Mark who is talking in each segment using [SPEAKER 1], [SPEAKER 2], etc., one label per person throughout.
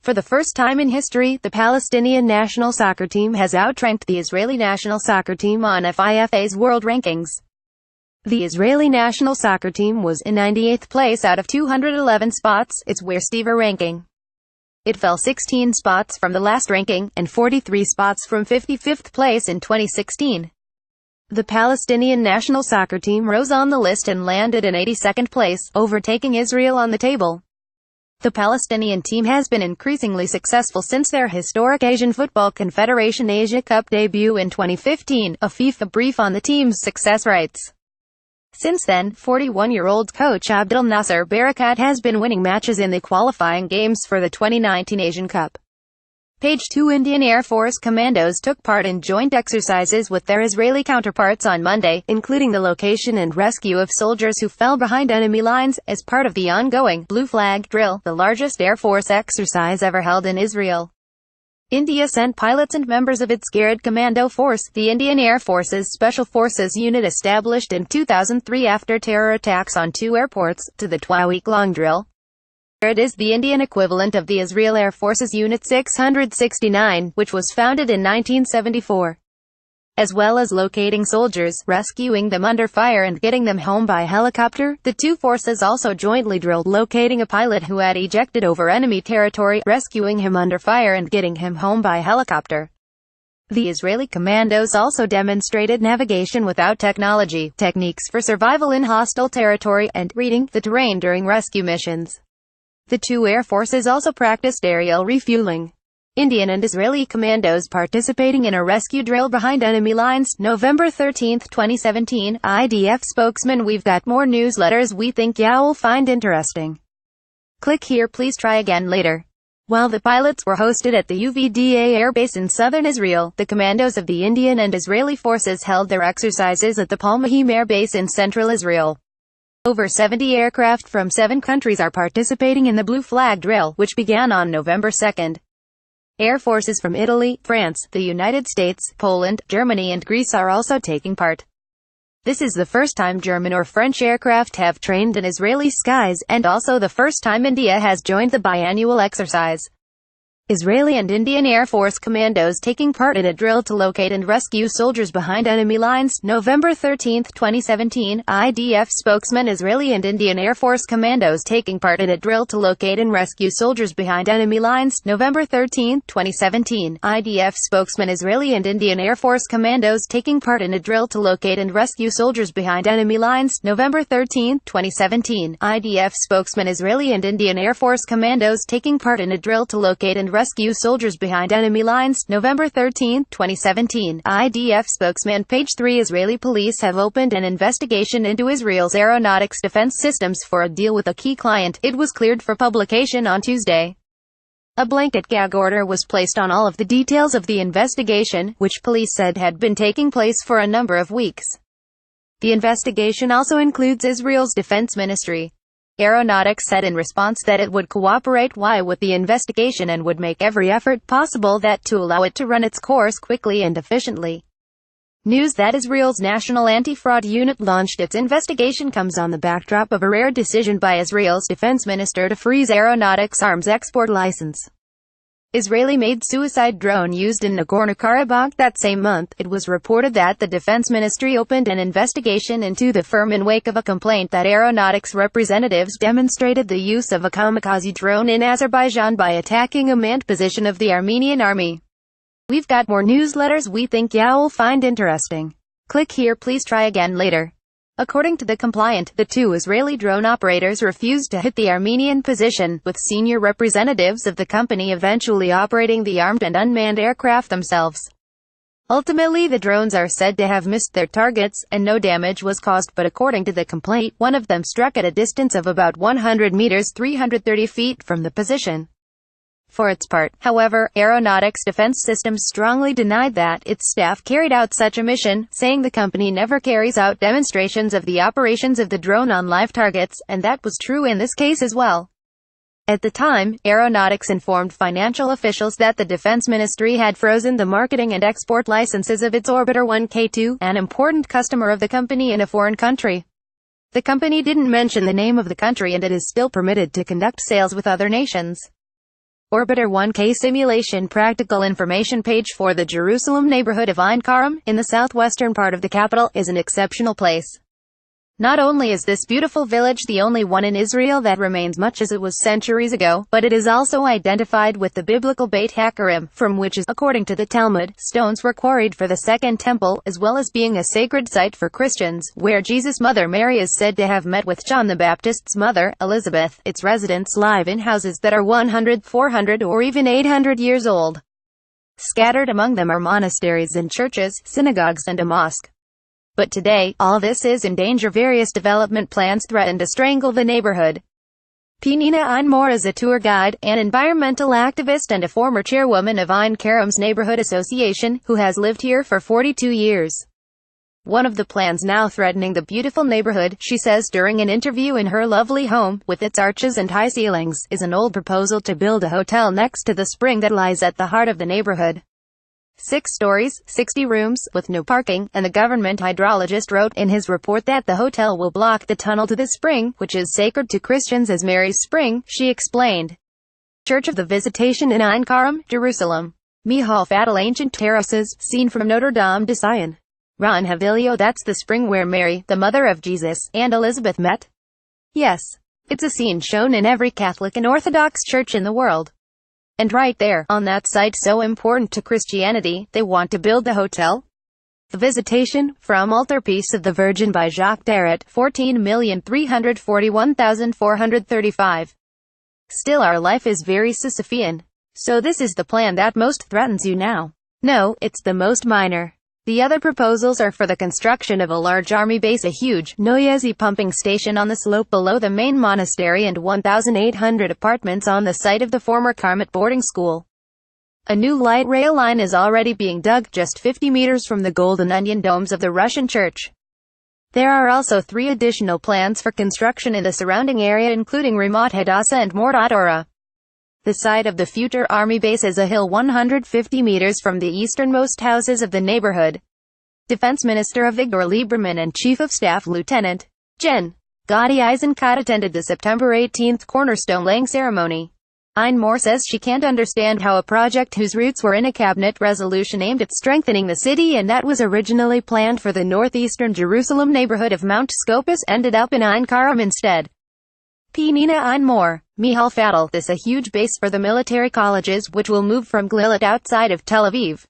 [SPEAKER 1] For the first time in history, the Palestinian national soccer team has outranked the Israeli national soccer team on FIFA's world rankings. The Israeli national soccer team was in 98th place out of 211 spots, its worstever ranking. It fell 16 spots from the last ranking, and 43 spots from 55th place in 2016. The Palestinian national soccer team rose on the list and landed in 82nd place, overtaking Israel on the table. The Palestinian team has been increasingly successful since their historic Asian Football Confederation Asia Cup debut in 2015, a FIFA brief on the team's success writes. Since then, 41-year-old coach Abdel Nasser Barakat has been winning matches in the qualifying games for the 2019 Asian Cup. Page 2 Indian Air Force commandos took part in joint exercises with their Israeli counterparts on Monday, including the location and rescue of soldiers who fell behind enemy lines, as part of the ongoing Blue Flag drill, the largest Air Force exercise ever held in Israel. India sent pilots and members of its Garrett Commando Force, the Indian Air Force's Special Forces unit established in 2003 after terror attacks on two airports, to the 12-week-long drill. It is the Indian equivalent of the Israel Air Force's Unit 669, which was founded in 1974. As well as locating soldiers, rescuing them under fire and getting them home by helicopter, the two forces also jointly drilled locating a pilot who had ejected over enemy territory, rescuing him under fire and getting him home by helicopter. The Israeli commandos also demonstrated navigation without technology, techniques for survival in hostile territory, and reading the terrain during rescue missions. The two air forces also practiced aerial refueling. Indian and Israeli commandos participating in a rescue drill behind enemy lines, November 13, 2017, IDF spokesman. We've got more newsletters we think you'll find interesting. Click here. Please try again later. While the pilots were hosted at the UVDA Air Base in southern Israel, the commandos of the Indian and Israeli forces held their exercises at the Palmahim Air Base in central Israel. Over 70 aircraft from 7 countries are participating in the Blue Flag drill, which began on November 2. Air forces from Italy, France, the United States, Poland, Germany and Greece are also taking part. This is the first time German or French aircraft have trained in Israeli skies, and also the first time India has joined the biannual exercise. Israeli and Indian Air Force commandos taking part in a drill to locate and rescue soldiers behind enemy lines, November 13, 2017, IDF spokesman. Israeli and Indian Air Force commandos taking part in a drill to locate and rescue soldiers behind enemy lines, November 13, 2017, IDF spokesman. Israeli and Indian Air Force commandos taking part in a drill to locate and rescue soldiers behind enemy lines, November 13, 2017, IDF spokesman. Israeli and Indian Air Force commandos taking part in a drill to locate and rescue soldiers behind enemy lines, November 13, 2017, IDF spokesman. Page 3 Israeli police have opened an investigation into Israel's aeronautics defense systems for a deal with a key client. It was cleared for publication on Tuesday. A blanket gag order was placed on all of the details of the investigation, which police said had been taking place for a number of weeks. The investigation also includes Israel's defense ministry. Aeronautics said in response that it would cooperate with the investigation and would make every effort possible to allow it to run its course quickly and efficiently. News that Israel's National Anti-Fraud Unit launched its investigation comes on the backdrop of a rare decision by Israel's defense minister to freeze aeronautics arms export license. Israeli-made suicide drone used in Nagorno-Karabakh. That same month, it was reported that the Defense Ministry opened an investigation into the firm in wake of a complaint that aeronautics representatives demonstrated the use of a kamikaze drone in Azerbaijan by attacking a manned position of the Armenian army. We've got more newsletters we think you'll find interesting. Click here. Please try again later. According to the complaint, the two Israeli drone operators refused to hit the Armenian position, with senior representatives of the company eventually operating the armed and unmanned aircraft themselves. Ultimately, the drones are said to have missed their targets, and no damage was caused, but according to the complaint, one of them struck at a distance of about 100 meters 330 feet from the position. For its part, however, Aeronautics Defense Systems strongly denied that its staff carried out such a mission, saying the company never carries out demonstrations of the operations of the drone on live targets, and that was true in this case as well. At the time, Aeronautics informed financial officials that the Defense Ministry had frozen the marketing and export licenses of its Orbiter 1K2, an important customer of the company in a foreign country. The company didn't mention the name of the country, and it is still permitted to conduct sales with other nations. Orbiter 1K simulation practical information page for the Jerusalem neighborhood of Ein Karem, in the southwestern part of the capital, is an exceptional place. Not only is this beautiful village the only one in Israel that remains much as it was centuries ago, but it is also identified with the biblical Ein Karem, from which, according to the Talmud, stones were quarried for the Second Temple, as well as being a sacred site for Christians, where Jesus' mother Mary is said to have met with John the Baptist's mother, Elizabeth. Its residents live in houses that are 100, 400, or even 800 years old. Scattered among them are monasteries and churches, synagogues and a mosque. But today, all this is in danger. Various development plans threaten to strangle the neighborhood. Penina Einmor is a tour guide, an environmental activist and a former chairwoman of Ein Karem's Neighborhood Association, who has lived here for 42 years. One of the plans now threatening the beautiful neighborhood, she says during an interview in her lovely home, with its arches and high ceilings, is an old proposal to build a hotel next to the spring that lies at the heart of the neighborhood. 6 stories, 60 rooms, with no parking, and the government hydrologist wrote in his report that the hotel will block the tunnel to the spring, which is sacred to Christians as Mary's spring, she explained. Church of the Visitation in Ein Karem, Jerusalem. Mihal Fatal ancient terraces, seen from Notre Dame de Sion. Ron Havilio, that's the spring where Mary, the mother of Jesus, and Elizabeth met? Yes. It's a scene shown in every Catholic and Orthodox church in the world. And right there, on that site so important to Christianity, they want to build the hotel? The Visitation, from Altarpiece of the Virgin by Jacques Darret, 14,341,435. Still, our life is very Sisyphean. So this is the plan that most threatens you now. No, it's the most minor. The other proposals are for the construction of a large army base, a huge, noisy pumping station on the slope below the main monastery, and 1,800 apartments on the site of the former Carmel boarding school. A new light rail line is already being dug, just 50 meters from the golden onion domes of the Russian church. There are also 3 additional plans for construction in the surrounding area, including Ramat Hadassah and Mordat Ora. The site of the future army base is a hill 150 meters from the easternmost houses of the neighborhood. Defense Minister Avigdor Lieberman and Chief of Staff Lieutenant Gen. Gadi Eisenkot attended the September 18 cornerstone-laying ceremony. Einmor says she can't understand how a project whose roots were in a cabinet resolution aimed at strengthening the city and that was originally planned for the northeastern Jerusalem neighborhood of Mount Scopus ended up in Ein Karem instead. Penina Einmor, Mihal Fatal, this a huge base for the military colleges which will move from Glilit outside of Tel Aviv.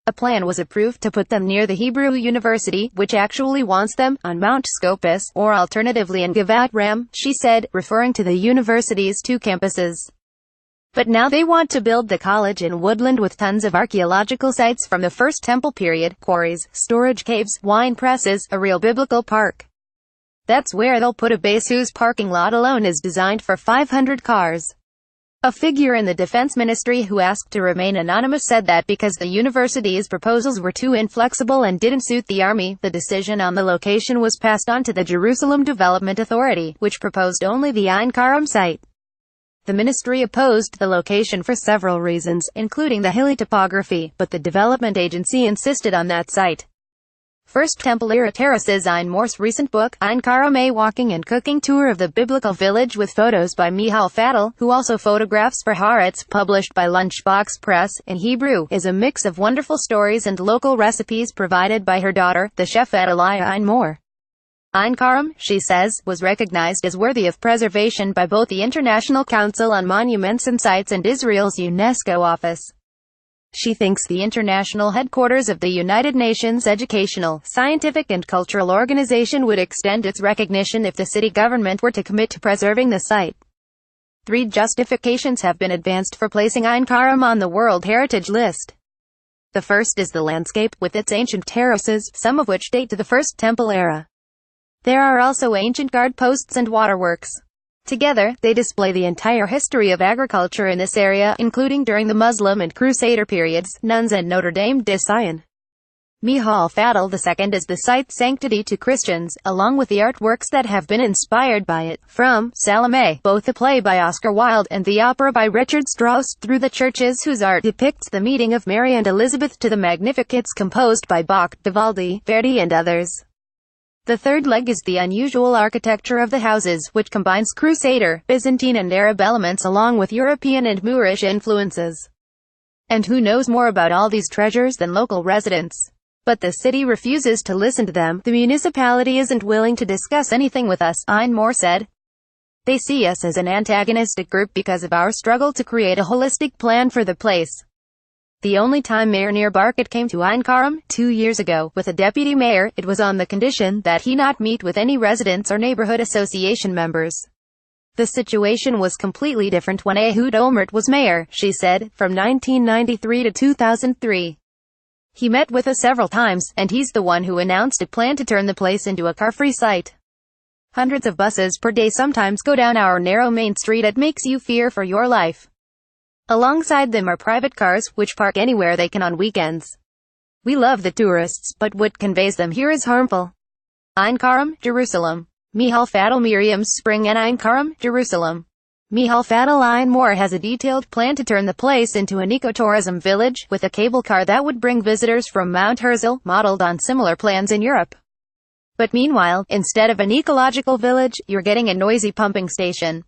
[SPEAKER 1] A plan was approved to put them near the Hebrew University, which actually wants them on Mount Scopus, or alternatively in Givat Ram, she said, referring to the university's 2 campuses. But now they want to build the college in woodland with tons of archaeological sites from the First Temple period, quarries, storage caves, wine presses, a real biblical park. That's where they'll put a base whose parking lot alone is designed for 500 cars. A figure in the defense ministry who asked to remain anonymous said that because the university's proposals were too inflexible and didn't suit the army, the decision on the location was passed on to the Jerusalem Development Authority, which proposed only the Ein Karem site. The ministry opposed the location for several reasons, including the hilly topography, but the development agency insisted on that site. First Temple-era terraces. Einmor's recent book, Ein Karem, a walking and cooking tour of the biblical village with photos by Mihal Fatal, who also photographs for Haaretz, published by Lunchbox Press, in Hebrew, is a mix of wonderful stories and local recipes provided by her daughter, the chef Adelia Einmor. Ein Karem, she says, was recognized as worthy of preservation by both the International Council on Monuments and Sites and Israel's UNESCO office. She thinks the international headquarters of the United Nations Educational, Scientific and Cultural Organization would extend its recognition if the city government were to commit to preserving the site. 3 justifications have been advanced for placing Ein Karem on the World Heritage List. The first is the landscape, with its ancient terraces, some of which date to the First Temple era. There are also ancient guard posts and waterworks. Together, they display the entire history of agriculture in this area, including during the Muslim and Crusader periods, nuns and Notre Dame de Sion. Mihal Fatal II is the site's sanctity to Christians, along with the artworks that have been inspired by it, from Salome, both the play by Oscar Wilde and the opera by Richard Strauss, through the churches whose art depicts the meeting of Mary and Elizabeth to the Magnificats composed by Bach, Vivaldi, Verdi and others. The third leg is the unusual architecture of the houses, which combines Crusader, Byzantine and Arab elements along with European and Moorish influences. And who knows more about all these treasures than local residents? But the city refuses to listen to them. The municipality isn't willing to discuss anything with us, Ein said. They see us as an antagonistic group because of our struggle to create a holistic plan for the place. The only time Mayor Nir Barkat came to Ein Karem, 2 years ago, with a deputy mayor, it was on the condition that he not meet with any residents or neighborhood association members. The situation was completely different when Ehud Olmert was mayor, she said, from 1993 to 2003. He met with us several times, and he's the one who announced a plan to turn the place into a car-free site. Hundreds of buses per day sometimes go down our narrow main street. It makes you fear for your life. Alongside them are private cars, which park anywhere they can on weekends. We love the tourists, but what conveys them here is harmful. Ein Karem, Jerusalem. Michal Fadel Miriam's Spring and Ein Karem, Jerusalem. Michal Fadel Ein has a detailed plan to turn the place into an ecotourism village, with a cable car that would bring visitors from Mount Herzl, modeled on similar plans in Europe. But meanwhile, instead of an ecological village, you're getting a noisy pumping station.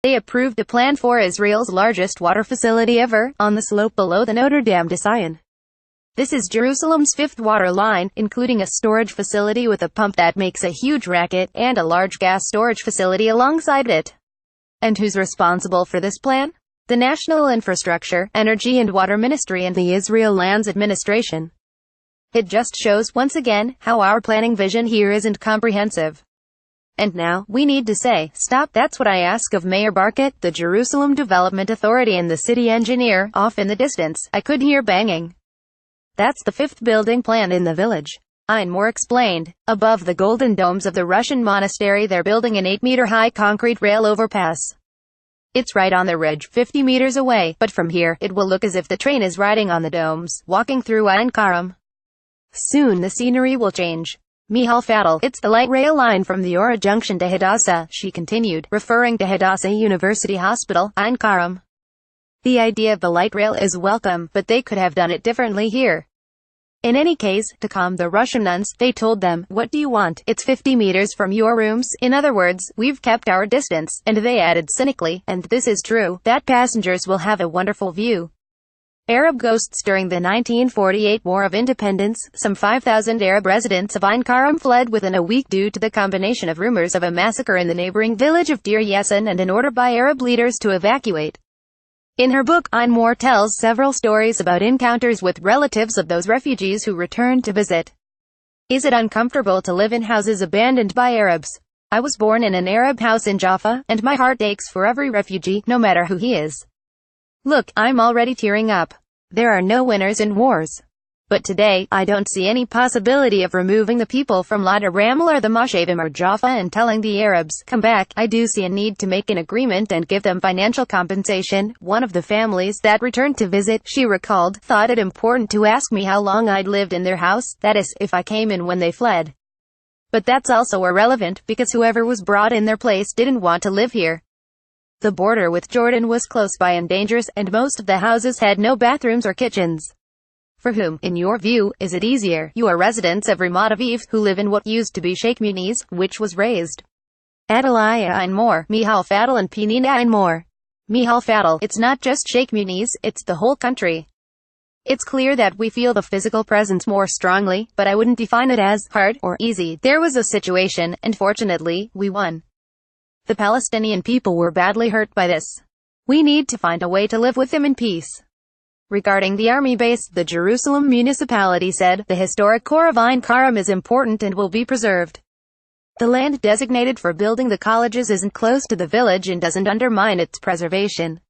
[SPEAKER 1] They approved a plan for Israel's largest water facility ever, on the slope below the Notre Dame de Sion. This is Jerusalem's fifth water line, including a storage facility with a pump that makes a huge racket, and a large gas storage facility alongside it. And who's responsible for this plan? The National Infrastructure, Energy and Water Ministry and the Israel Lands Administration. It just shows, once again, how our planning vision here isn't comprehensive. And now, we need to say, stop. That's what I ask of Mayor Barkat, the Jerusalem Development Authority and the city engineer. Off in the distance, I could hear banging. That's the fifth building plan in the village. Ein explained. Above the golden domes of the Russian monastery they're building an 8-meter-high concrete rail overpass. It's right on the ridge, 50 meters away, but from here, it will look as if the train is riding on the domes, walking through Ein Karem. Soon the scenery will change. Michal Fadel, it's the light rail line from the Ora Junction to Hadassah, she continued, referring to Hadassah University Hospital, Ein Karem. The idea of the light rail is welcome, but they could have done it differently here. In any case, to calm the Russian nuns, they told them, what do you want? It's 50 meters from your rooms. In other words, we've kept our distance, and they added cynically, and this is true, that passengers will have a wonderful view. Arab ghosts. During the 1948 War of Independence, some 5,000 Arab residents of Ein Karem fled within a week due to the combination of rumors of a massacre in the neighboring village of Deir Yassin and an order by Arab leaders to evacuate. In her book, Ein tells several stories about encounters with relatives of those refugees who returned to visit. Is it uncomfortable to live in houses abandoned by Arabs? I was born in an Arab house in Jaffa, and my heart aches for every refugee, no matter who he is. Look, I'm already tearing up. There are no winners in wars. But today, I don't see any possibility of removing the people from Lada Ramel or the Moshavim or Jaffa and telling the Arabs, come back. I do see a need to make an agreement and give them financial compensation. One of the families that returned to visit, she recalled, thought it important to ask me how long I'd lived in their house, that is, if I came in when they fled. But that's also irrelevant, because whoever was brought in their place didn't want to live here. The border with Jordan was close by and dangerous, and most of the houses had no bathrooms or kitchens. For whom, in your view, is it easier? You are residents of Ramat Aviv, who live in what used to be Sheikh Muniz, which was razed. Adalaya Ein Michal Fadel and Penina Ein Michal Fadel, it's not just Sheikh Muniz, it's the whole country. It's clear that we feel the physical presence more strongly, but I wouldn't define it as hard or easy. There was a situation, and fortunately, we won. The Palestinian people were badly hurt by this. We need to find a way to live with them in peace. Regarding the army base, the Jerusalem municipality said, the historic core of Ein Karem is important and will be preserved. The land designated for building the colleges isn't close to the village and doesn't undermine its preservation.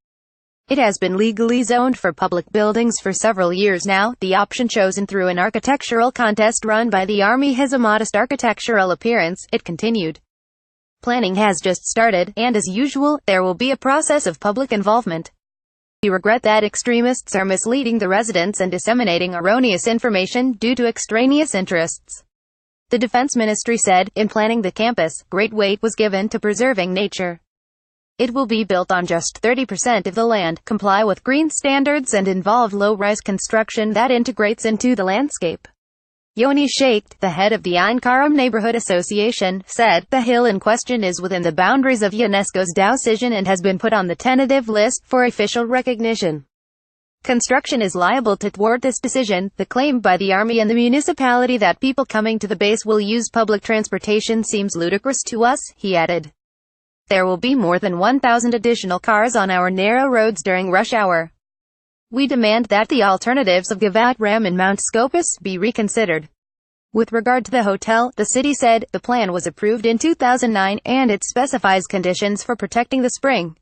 [SPEAKER 1] It has been legally zoned for public buildings for several years now. The option chosen through an architectural contest run by the army has a modest architectural appearance, it continued. Planning has just started, and as usual, there will be a process of public involvement. We regret that extremists are misleading the residents and disseminating erroneous information due to extraneous interests. The Defense Ministry said, in planning the campus, great weight was given to preserving nature. It will be built on just 30% of the land, comply with green standards and involve low-rise construction that integrates into the landscape. Yoni Sheikh, the head of the Ein Karem Neighborhood Association, said, "The hill in question is within the boundaries of UNESCO's decision and has been put on the tentative list for official recognition. Construction is liable to thwart this decision. The claim by the army and the municipality that people coming to the base will use public transportation seems ludicrous to us," he added. "There will be more than 1,000 additional cars on our narrow roads during rush hour. We demand that the alternatives of Givat Ram and Mount Scopus be reconsidered." With regard to the hotel, the city said, the plan was approved in 2009, and it specifies conditions for protecting the spring.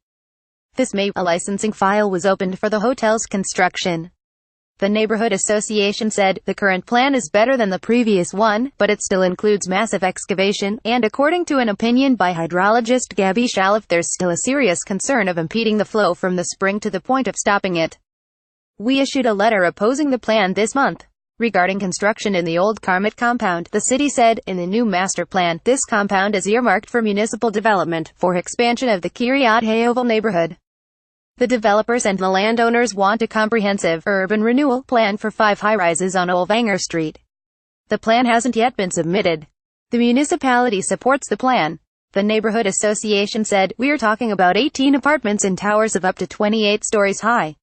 [SPEAKER 1] This May, a licensing file was opened for the hotel's construction. The neighborhood association said, "The current plan is better than the previous one, but it still includes massive excavation, and according to an opinion by hydrologist Gabi Shalif, there's still a serious concern of impeding the flow from the spring to the point of stopping it. We issued a letter opposing the plan this month." Regarding construction in the old Karmet compound, the city said, in the new master plan, this compound is earmarked for municipal development, for expansion of the Kiryat Hayovel neighborhood. The developers and the landowners want a comprehensive, urban renewal plan for 5 high-rises on Olvanger Street. The plan hasn't yet been submitted. The municipality supports the plan. The neighborhood association said, "We're talking about 18 apartments in towers of up to 28 stories high.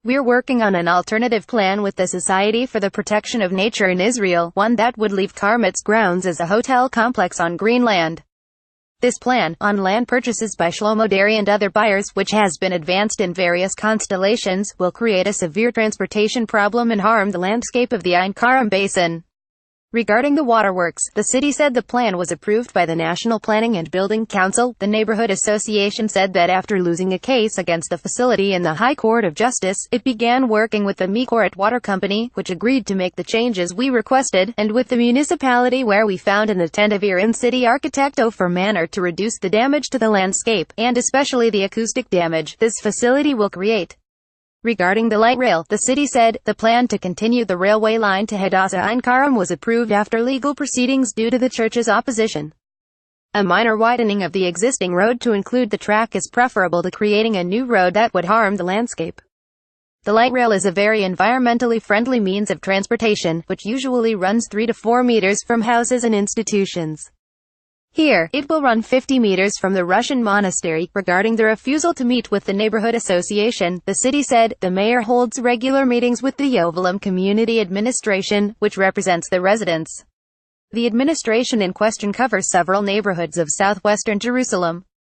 [SPEAKER 1] We're working on an alternative plan with the Society for the Protection of Nature in Israel, one that would leave Karmet's grounds as a hotel complex on green land. This plan, on land purchases by Shlomo Deri and other buyers, which has been advanced in various constellations, will create a severe transportation problem and harm the landscape of the Ein Karem Basin." Regarding the waterworks, the city said the plan was approved by the National Planning and Building Council. The neighborhood association said that after losing a case against the facility in the High Court of Justice, it began working with the Mikoret Water Company, which agreed to make the changes we requested, and with the municipality, where we found an attentive ear in city architect Ofer Manor to reduce the damage to the landscape, and especially the acoustic damage, this facility will create. Regarding the light rail, the city said, the plan to continue the railway line to Hadassah Ein Karem was approved after legal proceedings due to the church's opposition. A minor widening of the existing road to include the track is preferable to creating a new road that would harm the landscape. The light rail is a very environmentally friendly means of transportation, which usually runs 3 to 4 meters from houses and institutions. Here, it will run 50 meters from the Russian monastery. Regarding the refusal to meet with the neighborhood association, the city said, the mayor holds regular meetings with the Yovelim Community Administration, which represents the residents. The administration in question covers several neighborhoods of southwestern Jerusalem.